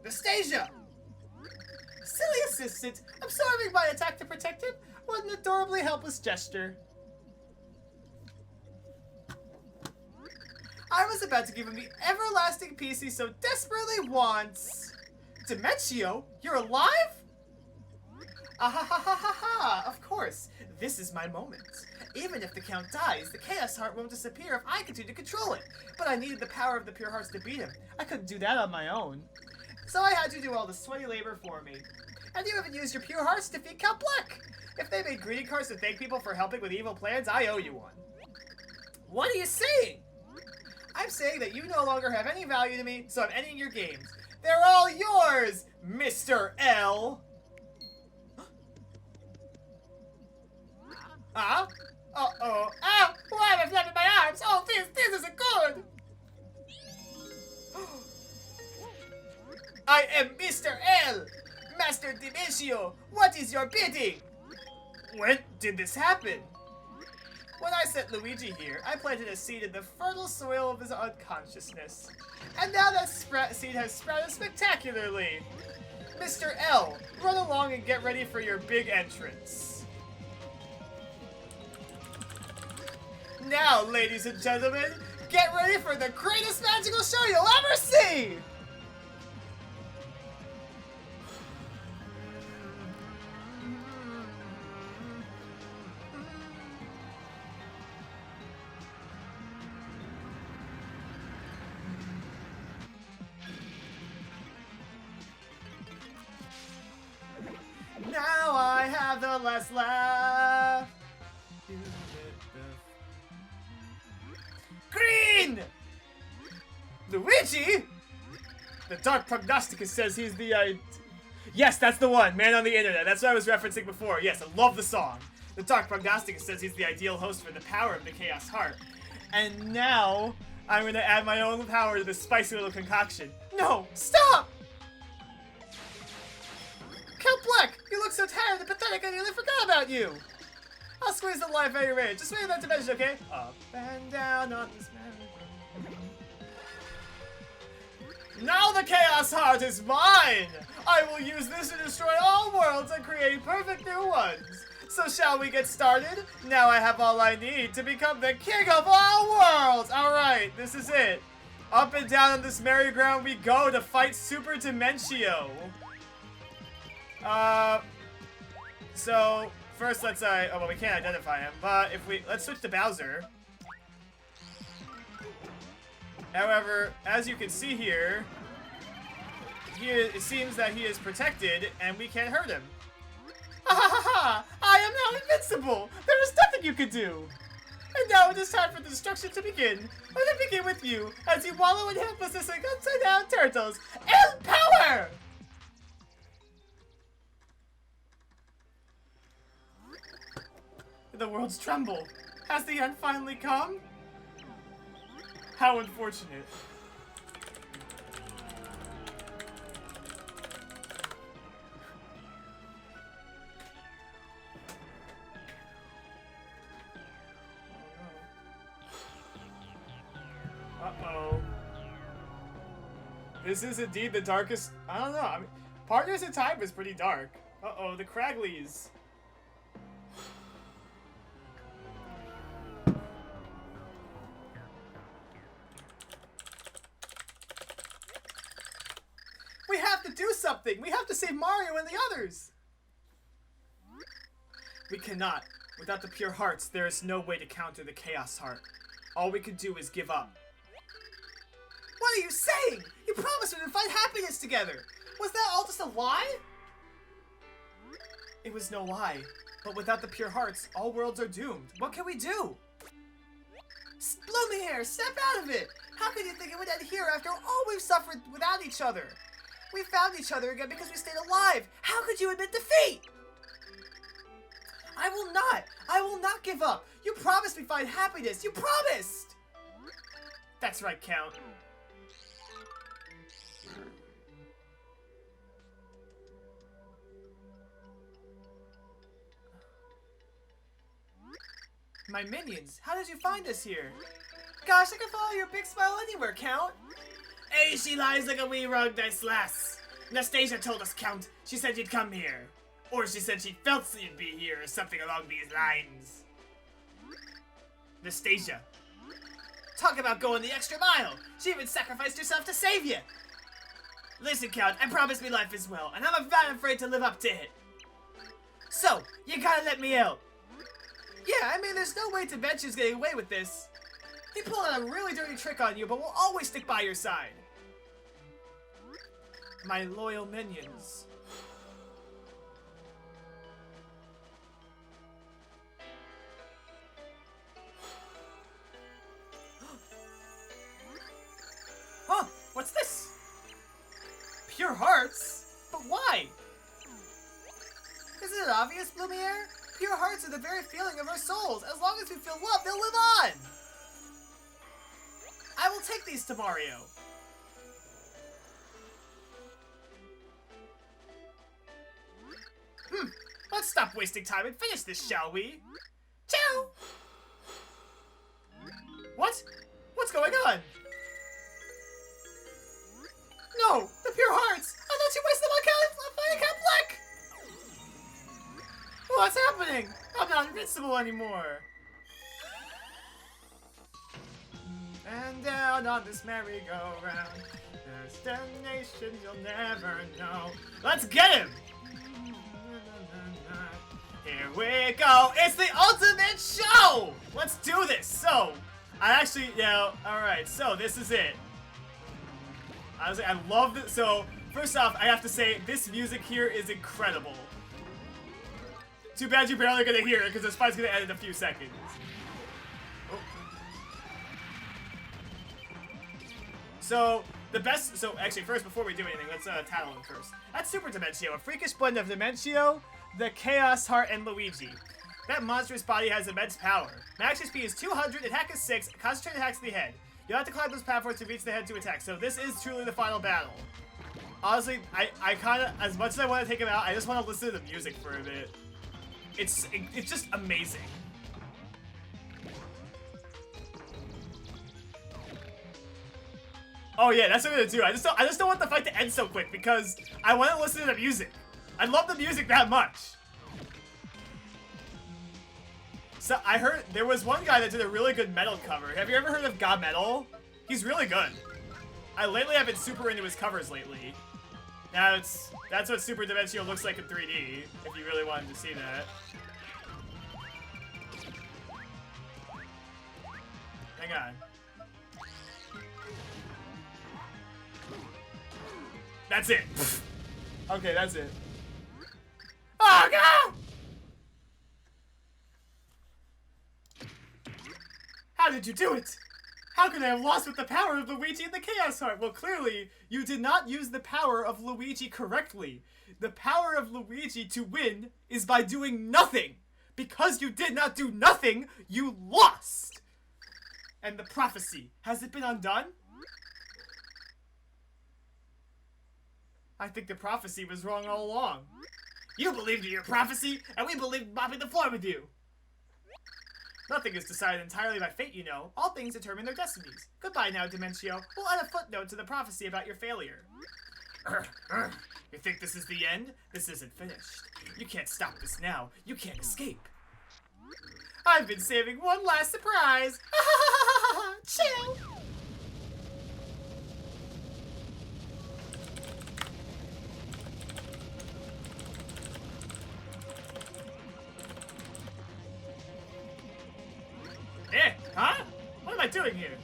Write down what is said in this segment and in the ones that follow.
Anastasia! Silly assistant, absorbing my attack to protect him. What an adorably helpless gesture. I was about to give him the everlasting peace he so desperately wants. Dimentio, you're alive? Ah ha ha ha ha ha! Of course, this is my moment. Even if the Count dies, the Chaos Heart won't disappear if I continue to control it. But I needed the power of the Pure Hearts to beat him. I couldn't do that on my own. So I had you do all the sweaty labor for me. And you even used your Pure Hearts to defeat Count Bleck. If they made greeting cards to thank people for helping with evil plans, I owe you one. What are you saying? I'm saying that you no longer have any value to me, so I'm ending your games. They're all yours, Mr. L. Ah? Uh-oh. Ah! Why am I flapping my arms? Oh, this isn't good! I am Mr. L! Master Dimentio! What is your bidding? When did this happen? When I sent Luigi here, I planted a seed in the fertile soil of his unconsciousness. And now that seed has sprouted spectacularly. Mr. L, run along and get ready for your big entrance. Now, ladies and gentlemen, get ready for the greatest magical show you'll ever see! Now I have the last laugh. Green! Luigi? The Dark Prognosticus says he's the, Yes, that's the one, man on the internet. That's what I was referencing before. Yes, I love the song. The Dark Prognosticus says he's the ideal host for the power of the Chaos Heart. And now, I'm gonna add my own power to this spicy little concoction. No! Stop! Count Bleck! You look so tired and pathetic I nearly forgot about you! I'll squeeze the life out of your range. Just wait in that dimension, okay? Up and down on this merry-go-round. Now the Chaos Heart is mine! I will use this to destroy all worlds and create perfect new ones. So shall we get started? Now I have all I need to become the king of all worlds! Alright, this is it. Up and down on this merry-go-round we go to fight Super Dimentio. So... First, let's, oh, well, we can't identify him, but if we, let's switch to Bowser. However, as you can see here, it seems that he is protected, and we can't hurt him. Ha ha ha ha! I am now invincible! There is nothing you can do! And now it is time for the destruction to begin. Let it begin with you, as you wallow in helplessness like upside-down turtles. L power! The worlds tremble. Has the end finally come? How unfortunate. Uh-oh. This is indeed the darkest... I don't know. I mean, Partners in Time was pretty dark. Uh-oh, the Cragleys. We have to do something! We have to save Mario and the others! We cannot. Without the Pure Hearts, there is no way to counter the Chaos Heart. All we can do is give up. What are you saying? You promised we would find happiness together! Was that all just a lie? It was no lie. But without the Pure Hearts, all worlds are doomed. What can we do? Blooming Hair, snap out of it! How could you think it would end here after all we've suffered without each other? We found each other again because we stayed alive! How could you admit defeat? I will not! I will not give up! You promised me find happiness! You promised! That's right, Count. My minions, how did you find us here? Gosh, I can follow your big smile anywhere, Count. Hey, she lies like a wee rug, nice lass. Nastasia told us, Count. She said you'd come here. Or she said she felt you'd be here, or something along these lines. Nastasia. Talk about going the extra mile. She even sacrificed herself to save you. Listen, Count, I promised me life as well, and I'm not afraid to live up to it. So, you gotta let me out. Yeah, I mean, there's no way Dimentio's getting away with this. He pulled out a really dirty trick on you, but we'll always stick by your side. My loyal minions. Huh? What's this? Pure hearts? But why? Isn't it obvious, Blumiere? Pure hearts are the very feeling of our souls. As long as we feel love, they'll live on! I will take these to Mario. Let's stop wasting time and finish this, shall we? Ciao! What? What's going on? No! The pure hearts! I thought you wasted them on fighting Count Bleck! What's happening? I'm not invincible anymore. And down on this merry-go-round, destination you'll never know. Let's get him! Here we go! It's the ultimate show! Let's do this! So, alright, so this is it. I love it. So, first off, I have to say, this music here is incredible. Too bad you're barely gonna hear it, because this fight's gonna end in a few seconds. So, actually, first, before we do anything, let's tattle him first. That's Super Dimentio, a freakish blend of Dimentio, the Chaos Heart, and Luigi. That monstrous body has immense power. Max HP is 200, attack is 6, concentrated attacks to the head. You'll have to climb those platforms to reach the head to attack, so this is truly the final battle. Honestly, I kinda, as much as I want to take him out, I just want to listen to the music for a bit. It's just amazing. Oh yeah, that's what I'm gonna do. I just don't want the fight to end so quick because I want to listen to the music. I love the music that much. So I heard there was one guy that did a really good metal cover. Have you ever heard of God Metal? He's really good. Lately I've been super into his covers lately. Now that's what Super Dimentio looks like in 3D, if you really wanted to see that. Hang on. That's it. Okay, that's it. Oh, no! How did you do it? How could I have lost with the power of Luigi and the Chaos Heart? Well, clearly, you did not use the power of Luigi correctly. The power of Luigi to win is by doing nothing. Because you did not do nothing, you lost. And the prophecy, has it been undone? I think the prophecy was wrong all along. You believed in your prophecy, and we believed mopping the floor with you. Nothing is decided entirely by fate, you know. All things determine their destinies. Goodbye now, Dimentio. We'll add a footnote to the prophecy about your failure. You think this is the end? This isn't finished. You can't stop this now. You can't escape. I've been saving one last surprise. Chill. Huh? What am I doing here?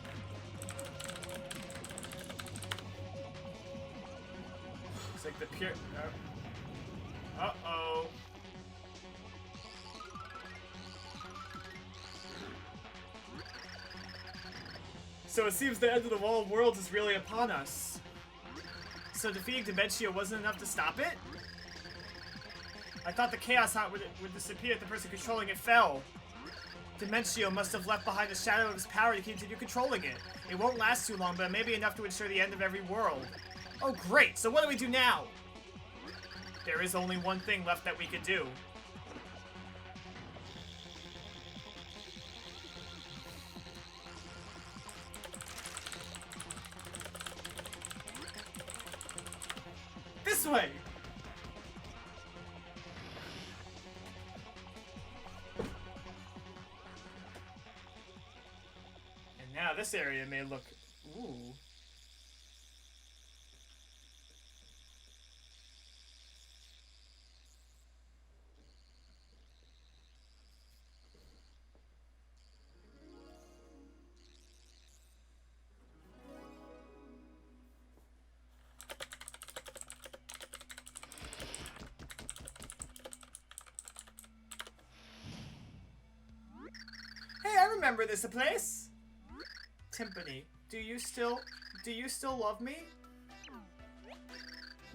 It's like the pure... Uh-oh. So it seems the end of the world is really upon us. So defeating Dimentio wasn't enough to stop it? I thought the Chaos Heart would disappear if the person controlling it fell. Dimentio must have left behind the shadow of his power to continue controlling it. It won't last too long, but it may be enough to ensure the end of every world. Oh great, so what do we do now? There is only one thing left that we could do. This This way! And now this area may look... Ooh. Hey, I remember this place. Timpani, do you still love me?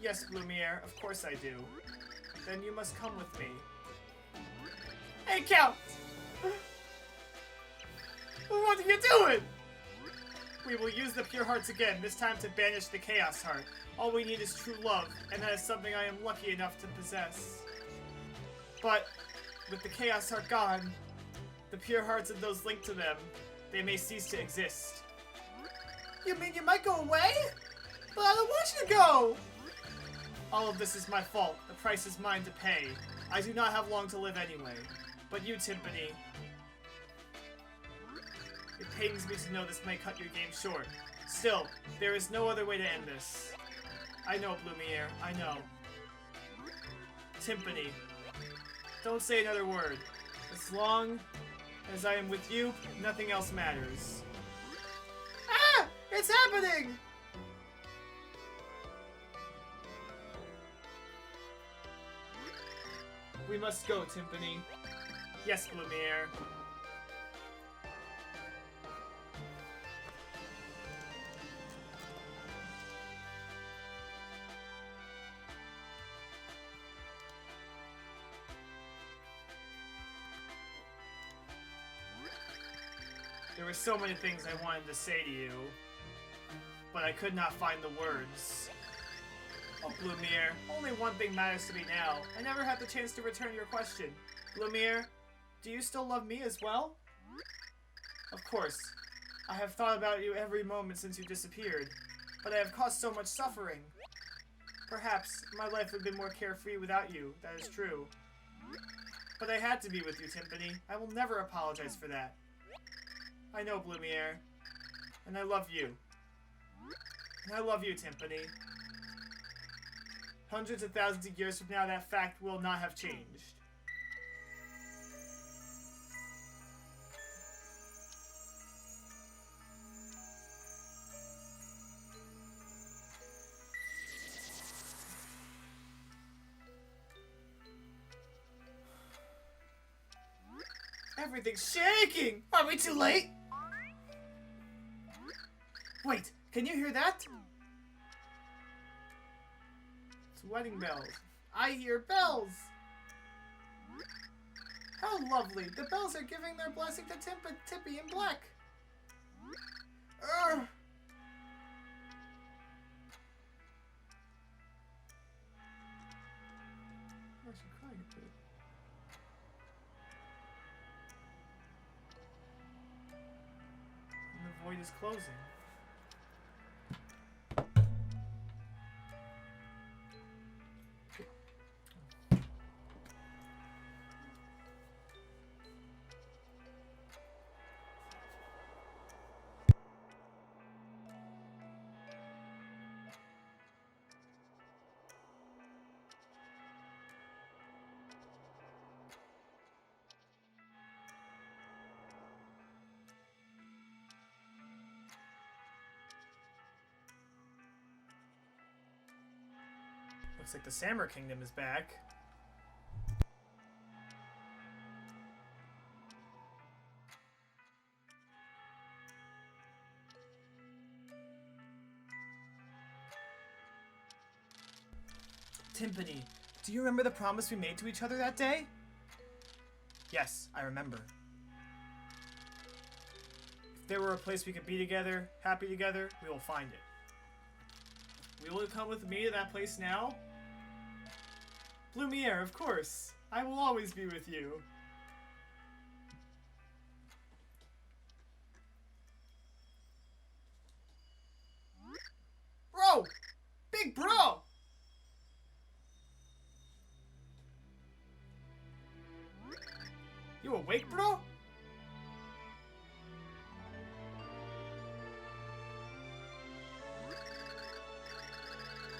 Yes, Blumiere, of course I do. Then you must come with me. Hey, Count! What are you doing? We will use the pure hearts again, this time to banish the chaos heart. All we need is true love, and that is something I am lucky enough to possess. But, with the chaos heart gone, the pure hearts and those linked to them, they may cease to exist. You mean you might go away? But I don't want you to go! All of this is my fault. The price is mine to pay. I do not have long to live anyway. But you, Timpani... It pains me to know this might cut your game short. Still, there is no other way to end this. I know, Blumiere. I know. Timpani, don't say another word. As long as I am with you, nothing else matters. Ah! It's happening! We must go, Timpani. Yes, Blumiere. There were so many things I wanted to say to you, but I could not find the words. Oh, Blumiere, only one thing matters to me now. I never had the chance to return your question. Blumiere, do you still love me as well? Of course. I have thought about you every moment since you disappeared, but I have caused so much suffering. Perhaps my life would have been more carefree without you, that is true. But I had to be with you, Timpani. I will never apologize for that. I know, Blumiere. And I love you. And I love you, Timpani. Hundreds of thousands of years from now, that fact will not have changed. Everything's shaking! Are we too late? Wait, can you hear that? It's wedding bells. I hear bells! How lovely! The bells are giving their blessing to Tippy and Bleck. Urgh. Where's she crying to? And the void is closing. Looks like the Samur Kingdom is back. Timpani, do you remember the promise we made to each other that day? Yes, I remember. If there were a place we could be together, happy together, we will find it. Will you come with me to that place now? Blumiere, of course. I will always be with you. Bro! Big bro! You awake, bro?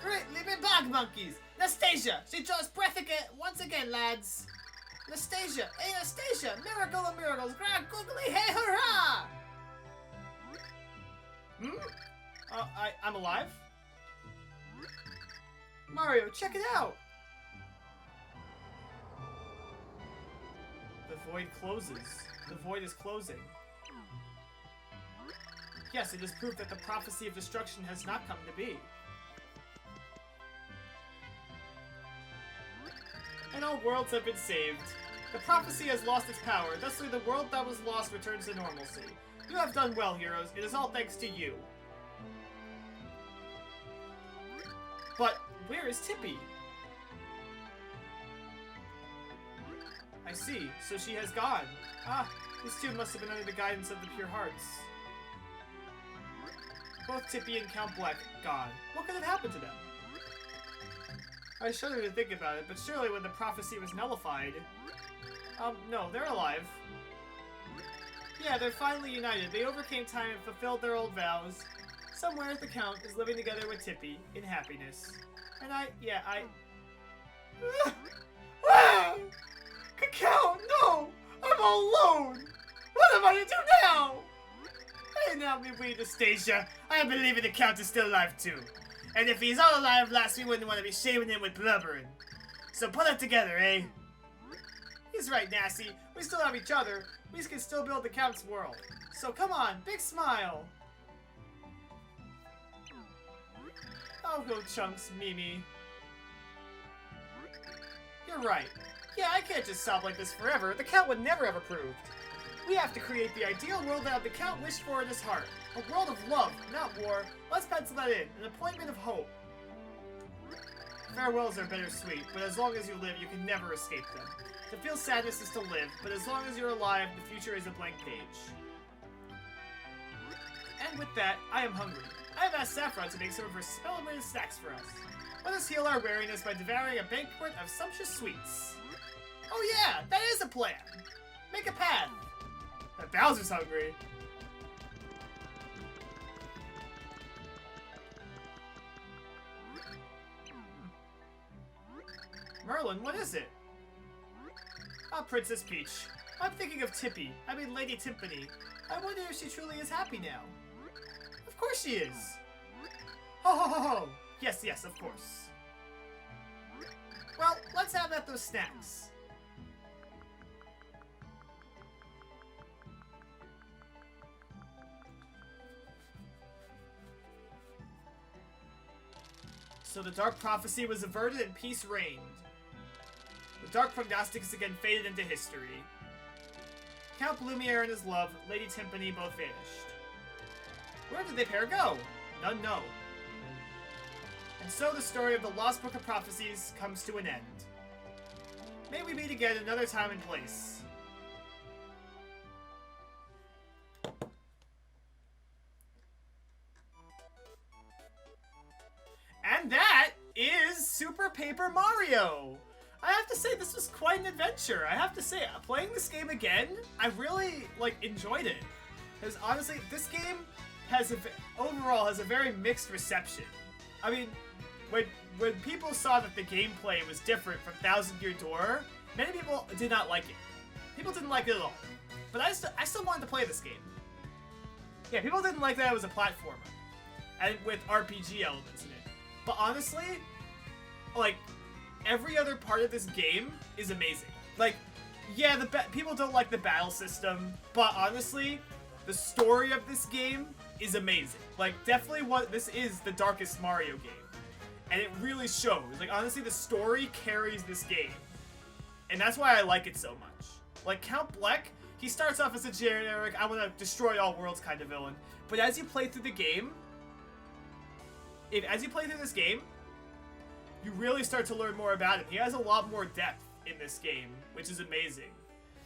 Great, leave me back, monkeys! Nastasia! She draws breath again, once again, lads! Nastasia! Hey, Nastasia! Miracle of miracles! Grand googly hey hurrah! I'm alive? Mario, check it out! The void closes. The void is closing. Yes, it is proof that the prophecy of destruction has not come to be. And all worlds have been saved. The prophecy has lost its power, thusly the world that was lost returns to normalcy. You have done well, heroes. It is all thanks to you. But where is Tippy? I see. So she has gone. Ah, these two must have been under the guidance of the pure hearts. Both Tippy and Count Bleck gone. What could have happened to them? I shudder to think about it, but surely when the prophecy was nullified... no, they're alive. Yeah, they're finally united. They overcame time and fulfilled their old vows. Somewhere the Count is living together with Tippy in happiness. And Count, no! I'm all alone! What am I to do now? Hey now, me wee Nastasia. I believe the Count is still alive too. And if he's all alive last, we wouldn't want to be shaving him with blubbering. So put it together, eh? He's right, Nasty. We still have each other. We can still build the Count's world. So come on, big smile. Oh, go chunks, Mimi. You're right. Yeah, I can't just sob like this forever. The Count would never have approved. We have to create the ideal world that the Count wished for in his heart. A world of love, not war. Let's pencil that in. An appointment of hope. Farewells are bittersweet, but as long as you live, you can never escape them. To feel sadness is to live, but as long as you're alive, the future is a blank page. And with that, I am hungry. I have asked Saffron to make some of her celebrated snacks for us. Let us heal our weariness by devouring a banquet of sumptuous sweets. Oh yeah, that is a plan! Make a path! That Bowser's hungry. Merlin, what is it? Ah, Princess Peach. I'm thinking of Tippy. I mean Lady Timpani. I wonder if she truly is happy now. Of course she is! Ho ho ho ho! Yes, yes, of course. Well, let's have at those snacks. So the dark prophecy was averted and peace reigned. The dark prognostics again faded into history. Count Blumiere and his love, Lady Timpani, both vanished. Where did they pair go? None know. And so the story of the Lost Book of Prophecies comes to an end. May we meet again another time and place. And that is Super Paper Mario! I have to say, this was quite an adventure. I have to say, playing this game again, I really, enjoyed it. Because honestly, this game overall has a very mixed reception. I mean, when people saw that the gameplay was different from Thousand Year Door, many people did not like it. People didn't like it at all. But I still wanted to play this game. Yeah, people didn't like that it was a platformer. And with RPG elements in it. But honestly, every other part of this game is amazing. Yeah, people don't like the battle system, but honestly, the story of this game is amazing. Definitely this is the darkest Mario game. And it really shows. Honestly, the story carries this game. And that's why I like it so much. Count Bleck, he starts off as a generic, I want to destroy all worlds kind of villain. But as you play through the game, as you play through this game, you really start to learn more about him. He has a lot more depth in this game, which is amazing.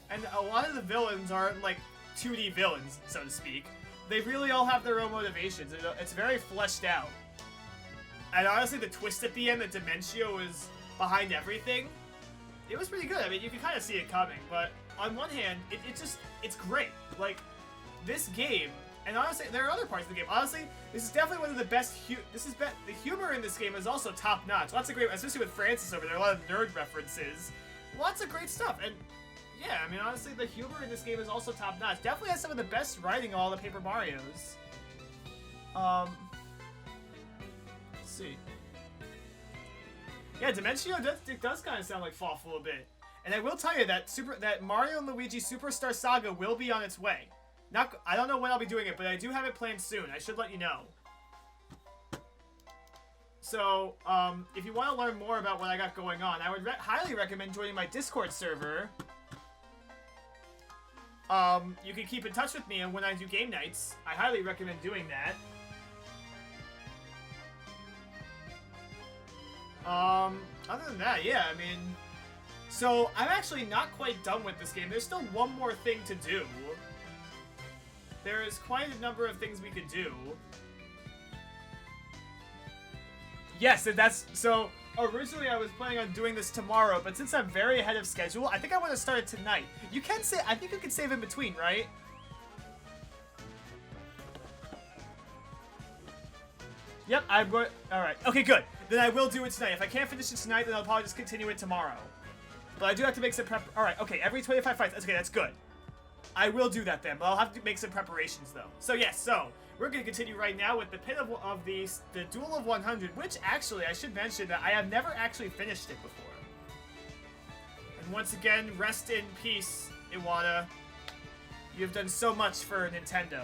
And a lot of the villains aren't 2D villains, so to speak. They really all have their own motivations. It's very fleshed out. And honestly, the twist at the end that Dimentio is behind everything, it was pretty good. I mean, you can kind of see it coming, but on one hand, it's great. Like, this game, and honestly, there are other parts of the game. Honestly, this is definitely one of the best. The humor in this game is also top notch. Lots of great, especially with Francis over there. A lot of nerd references, lots of great stuff. And yeah, I mean, honestly, the humor in this game is also top notch. Definitely has some of the best writing of all the Paper Marios. Let's see. Yeah, Dimentio does kind of sound like Fawful a bit. And I will tell you that Mario and Luigi Superstar Saga will be on its way. I don't know when I'll be doing it, but I do have it planned soon. I should let you know. So, if you want to learn more about what I got going on, I would highly recommend joining my Discord server. You can keep in touch with me, and when I do game nights, I highly recommend doing that. Other than that, yeah, I mean... So, I'm actually not quite done with this game. There's still one more thing to do. There is quite a number of things we could do. Yes, so originally I was planning on doing this tomorrow, but since I'm very ahead of schedule, I think I want to start it tonight. I think you can save in between, right? Yep, alright. Okay, good. Then I will do it tonight. If I can't finish it tonight, then I'll probably just continue it tomorrow. But I do have to make some prep. Alright, okay, every 25 fights. Okay, that's good. I will do that then, but I'll have to make some preparations though. So yes, we're going to continue right now with the pit of the Duel of 100, which actually, I should mention that I have never actually finished it before. And once again, rest in peace, Iwata. You've done so much for Nintendo.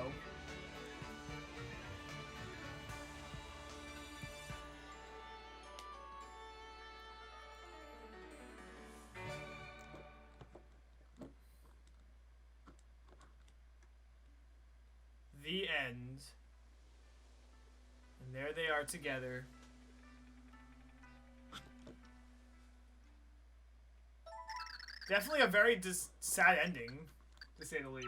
The end. And there they are together. Definitely a very sad ending, to say the least.